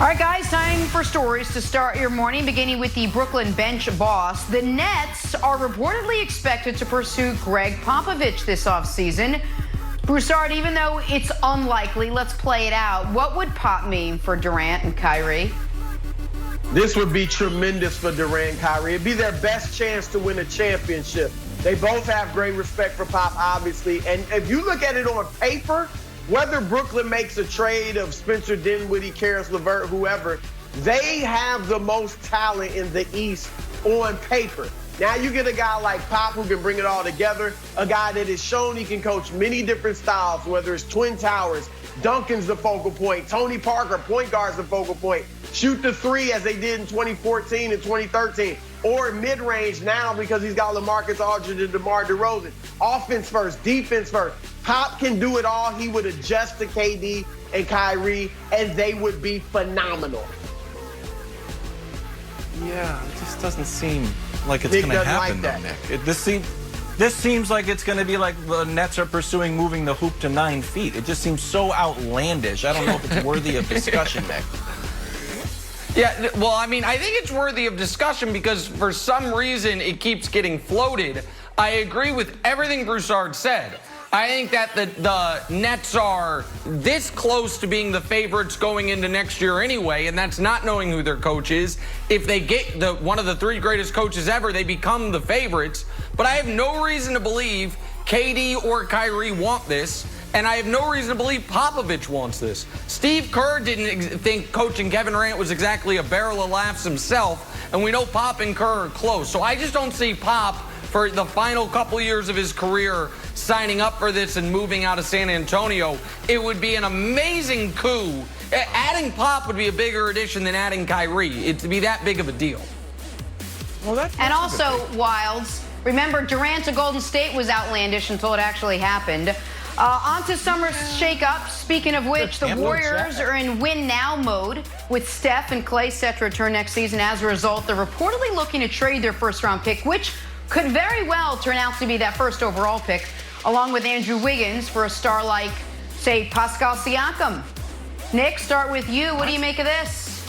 All right, guys, time for stories to start your morning, beginning with the Brooklyn bench boss. The Nets are reportedly expected to pursue Greg Popovich this offseason. Broussard, even though it's unlikely, let's play it out. What would Pop mean for Durant and Kyrie? This would be tremendous for Durant and Kyrie. It'd be their best chance to win a championship. They both have great respect for Pop, obviously. And if you look at it on paper, whether Brooklyn makes a trade of Spencer Dinwiddie, Karis LeVert, whoever, they have the most talent in the East on paper. Now you get a guy like Pop who can bring it all together, a guy that has shown he can coach many different styles, whether it's Twin Towers, Duncan's the focal point, Tony Parker, point guard's the focal point, shoot the three as they did in 2014 and 2013, or mid-range now because he's got LaMarcus Aldridge and DeMar DeRozan. Offense first, defense first. Pop can do it all. He would adjust to KD and Kyrie, and they would be phenomenal. Yeah, it just doesn't seem like it's going to happen, though, Nick. This seems like it's going to be like the Nets are pursuing moving the hoop to 9 feet. It just seems so outlandish. I don't know if it's worthy of discussion, Nick. Yeah, well, I mean, I think it's worthy of discussion because for some reason it keeps getting floated. I agree with everything Broussard said. I think that the Nets are this close to being the favorites going into next year anyway, and that's not knowing who their coach is. If they get one of the 3 greatest coaches ever, they become the favorites. But I have no reason to believe KD or Kyrie want this, and I have no reason to believe Popovich wants this. Steve Kerr didn't think coaching Kevin Durant was exactly a barrel of laughs himself, and we know Pop and Kerr are close. So I just don't see Pop for the final couple years of his career signing up for this and moving out of San Antonio. It would be an amazing coup. Adding Pop would be a bigger addition than adding Kyrie. It'd be that big of a deal. Well, and also, Wilds, remember Durant to Golden State was outlandish until it actually happened. On to summer shakeup. Speaking of which, the Warriors are in win-now mode with Steph and Klay set to return next season. As a result, they're reportedly looking to trade their first-round pick, which could very well turn out to be that first overall pick, along with Andrew Wiggins for a star like, say, Pascal Siakam. Nick, start with you. What do you make of this?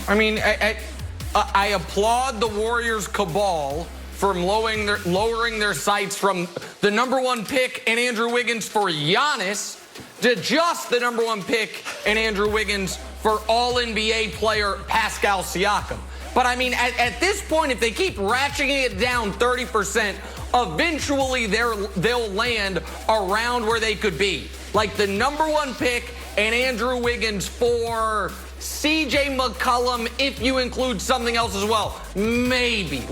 I mean, I applaud the Warriors cabal from lowering their sights from the #1 pick and Andrew Wiggins for Giannis to just the #1 pick and Andrew Wiggins for All-NBA player Pascal Siakam. But, I mean, at this point, if they keep ratcheting it down 30%, eventually they'll land around where they could be. Like the #1 pick and Andrew Wiggins for CJ McCollum, if you include something else as well. Maybe.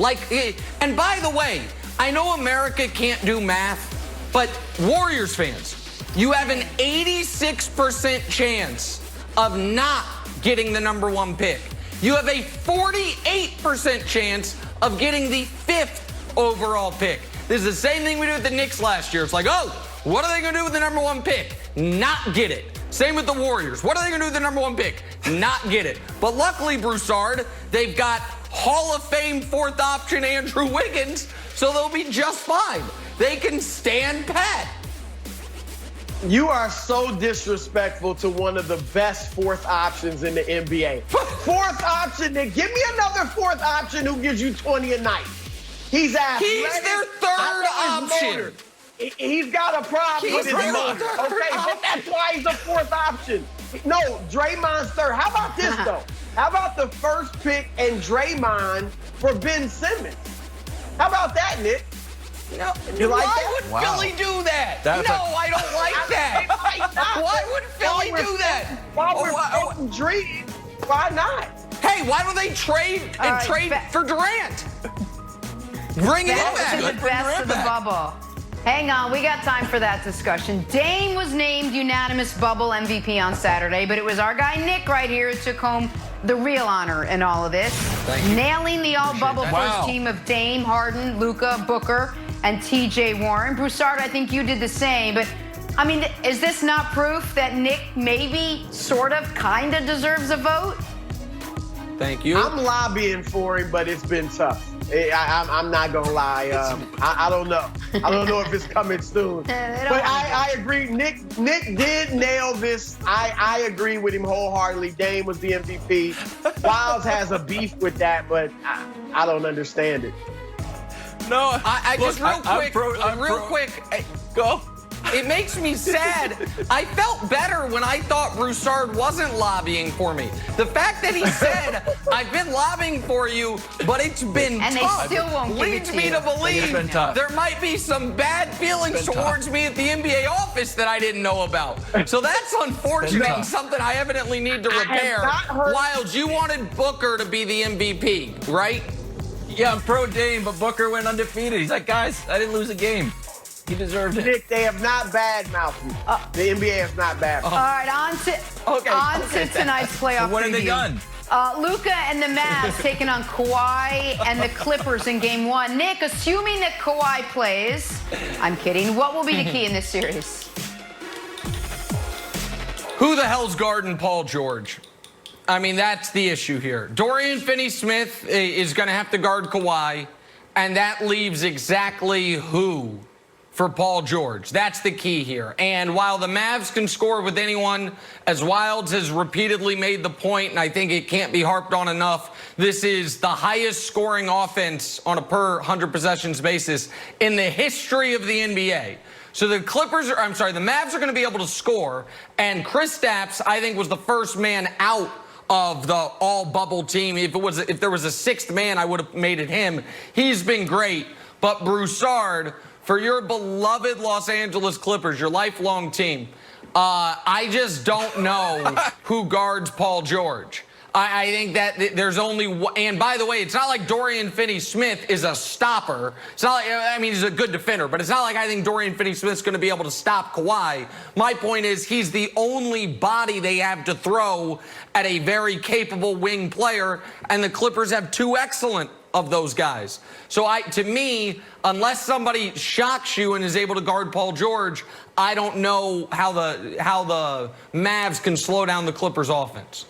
And by the way, I know America can't do math, but Warriors fans, you have an 86% chance of not getting the #1 pick. You have a 48% chance of getting the 5th overall pick. This is the same thing we did with the Knicks last year. It's like, oh, what are they going to do with the #1 pick? Not get it. Same with the Warriors. What are they going to do with the #1 pick? Not get it. But luckily, Broussard, they've got Hall of Fame 4th option Andrew Wiggins, so they'll be just fine. They can stand pat. You are so disrespectful to one of the best 4th options in the NBA. 4th option, then give me another 4th option who gives you 20 a night. He's athletic. He's their 3rd option. He's got a problem with his motor. Okay, but that's why he's a 4th option. No, Draymond's 3rd. How about this, though? How about the 1st pick and Draymond for Ben Simmons? How about that, Nick? No, you like why that? would Philly do that? No, I don't like that. Why would Philly do that? While we're getting dreams, why not? Hey, why don't they trade for Durant? Bring it back. The best of the bubble. Hang on, we got time for that discussion. Dame was named unanimous bubble MVP on Saturday, but it was our guy Nick right here who took home the real honor in all of this. Nailing the all-bubble first team of Dame, Harden, Luka, Booker, and TJ Warren. Broussard, I think you did the same, but I mean, is this not proof that Nick maybe, sort of, kind of deserves a vote? Thank you. I'm lobbying for him, but it's been tough. I'm not gonna lie. I don't know. I don't know if it's coming soon. But I agree. Nick did nail this. I agree with him wholeheartedly. Dame was the MVP. Wiles has a beef with that, but I don't understand it. No, I just real quick. Go. It makes me sad. I felt better when I thought Broussard wasn't lobbying for me. The fact that he said, I've been lobbying for you, but it's been and tough, they still won't leads me to believe there might be some bad feelings towards me at the NBA office that I didn't know about. So that's unfortunate and something I evidently need to repair. Wild, you wanted Booker to be the MVP, right? Yeah, I'm pro Dame, but Booker went undefeated. He's like, guys, I didn't lose a game. He deserved it. Nick, they have not bad-mouthed you. The NBA has not bad-mouthed. All right, on to tonight's playoff so what have they done? Luka and the Mavs taking on Kawhi and the Clippers in Game 1. Nick, assuming that Kawhi plays, I'm kidding, what will be the key in this series? Who the hell's guarding Paul George? I mean, that's the issue here. Dorian Finney-Smith is going to have to guard Kawhi, and that leaves exactly who for Paul George. That's the key here. And while the Mavs can score with anyone, as Wilds has repeatedly made the point, and I think it can't be harped on enough, this is the highest scoring offense on a per 100 possessions basis in the history of the NBA. So the Mavs are going to be able to score, and Kristaps, I think, was the first man out of the all-bubble team. If there was a sixth man, I would have made it him. He's been great, but Broussard, for your beloved Los Angeles Clippers, your lifelong team, I just don't know who guards Paul George. I think that there's only one. And by the way, it's not like Dorian Finney-Smith is a stopper. It's not like, I mean, he's a good defender, but it's not like I think Dorian Finney-Smith's going to be able to stop Kawhi. My point is he's the only body they have to throw at a very capable wing player, and the Clippers have two excellent of those guys. So to me, unless somebody shocks you and is able to guard Paul George, I don't know how the Mavs can slow down the Clippers offense.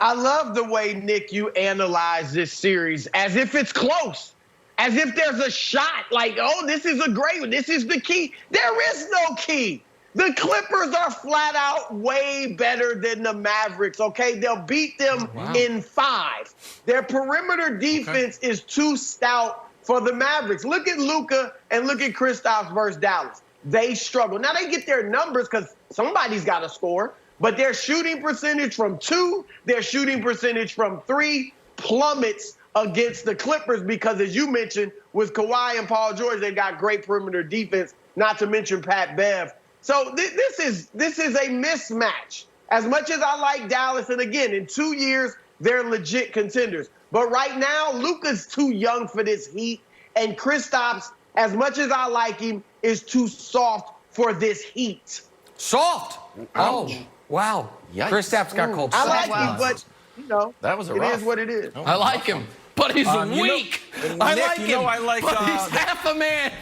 I love the way, Nick, you analyze this series as if it's close, as if there's a shot, like, oh, this is a great one, this is the key. There is no key. The Clippers are flat out way better than the Mavericks, okay? They'll beat them in 5. Their perimeter defense is too stout for the Mavericks. Look at Luka and look at Kristaps versus Dallas. They struggle. Now, they get their numbers because somebody's got to score, but their shooting percentage from 2, their shooting percentage from 3 plummets against the Clippers because, as you mentioned, with Kawhi and Paul George, they've got great perimeter defense, not to mention Pat Bev. So this is a mismatch. As much as I like Dallas, and again, in 2 years, they're legit contenders. But right now, Luka's too young for this heat, and Kristaps, as much as I like him, is too soft for this heat. Soft? Oh, wow. Yikes. Kristaps got called soft. I like him, but, you know, that was it is what it is. I like him, but he's weak. I like him, but he's half a man.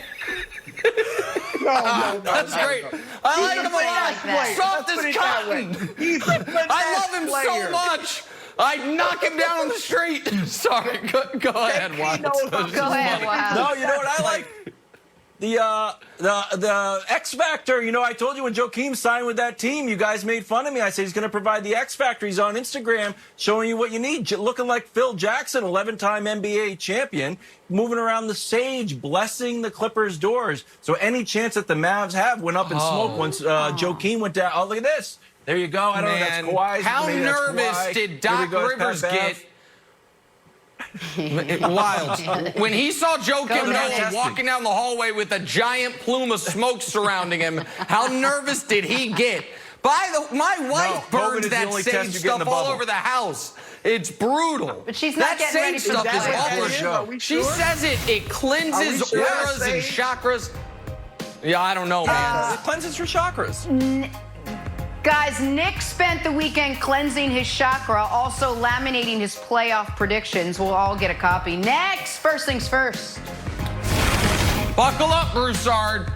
No. That's great. I like him a lot. Soft as cotton. He's a I love him so much. I'd knock him down on the street. Sorry, go ahead, Wild. Go ahead, Wild. No, you know what I like? The X Factor. You know, I told you when Joakim signed with that team, you guys made fun of me. I said he's going to provide the X Factor. He's on Instagram showing you what you need. Looking like Phil Jackson, 11-time NBA champion, moving around the sage, blessing the Clippers' doors. So any chance that the Mavs have went up in smoke once Joakim went down. Oh, look at this. There you go. I don't know. That's Kawhi's. How nervous did Doc Rivers get? Wild. When he saw Joakim Noah walking down the hallway with a giant plume of smoke surrounding him, how nervous did he get? My wife burns that sage stuff all over the house. It's brutal. But she's not getting ready for the playoffs. She says it cleanses auras and chakras. Yeah, I don't know, man. It cleanses your chakras. Guys, Nick spent the weekend cleansing his chakra, also laminating his playoff predictions. We'll all get a copy. Next, first things first. Buckle up, Broussard.